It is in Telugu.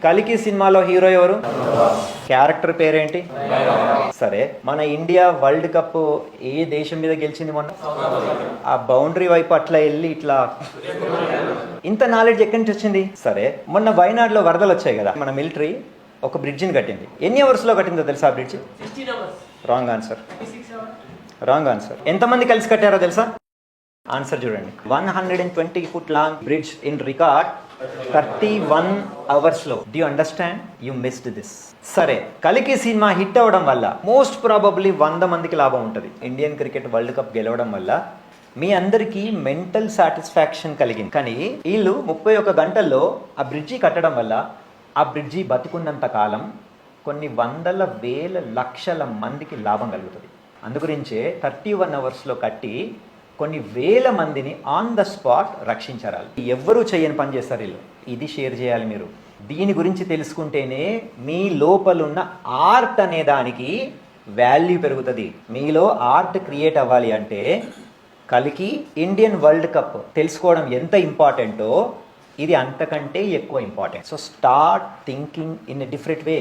కలికి సినిమాలో హీరో ఎవరు? క్యారెక్టర్ పేరేంటి? సరే, మన ఇండియా వరల్డ్ కప్ ఏ దేశం మీద గెలిచింది మొన్న? ఆ బౌండరీ వైపు అట్లా వెళ్ళి ఇట్లా, ఇంత నాలెడ్జ్ ఎక్కడి నుంచి వచ్చింది? సరే, మొన్న వయనాడులో వరదలు వచ్చాయి కదా, మన మిలిటరీ ఒక బ్రిడ్జిని కట్టింది. ఎన్ని అవర్స్లో కట్టిందో తెలుసా ఆ bridge? Wrong answer. Wrong answer. ఎంతమంది కలిసి కట్టారో తెలుసా? ఆన్సర్ చూడండి. 120 foot long bridge in record 31 అవర్స్లో. Do you understand? You missed this. సరే, కలికి సినిమా హిట్ అవ్వడం వల్ల మోస్ట్ ప్రాబబ్లీ 100 మందికి లాభం ఉంటుంది. ఇండియన్ క్రికెట్ వరల్డ్ కప్ గెలవడం వల్ల మీ అందరికీ మెంటల్ సాటిస్ఫాక్షన్ కలిగింది. కానీ వీళ్ళు 31 గంటల్లో ఆ బ్రిడ్జి కట్టడం వల్ల ఆ బ్రిడ్జి బతికున్నంత కాలం కొన్ని వందల వేల లక్షల మందికి లాభం కలుగుతుంది. అందుగురించే 31 అవర్స్లో కట్టి కొన్ని వేల మందిని ఆన్ ద స్పాట్ రక్షించారు. ఎవ్వరూ చేయని పని చేస్తారు వీళ్ళు. ఇది షేర్ చేయాలి మీరు. దీని గురించి తెలుసుకుంటేనే మీ లోపలున్న ఆర్ట్ అనే దానికి వాల్యూ పెరుగుతుంది. మీలో ఆర్ట్ క్రియేట్ అవ్వాలి అంటే కలికి ఇండియన్ వరల్డ్ కప్ తెలుసుకోవడం ఎంత ఇంపార్టెంటో ఇది అంతకంటే ఎక్కువ important. So start thinking in a different way.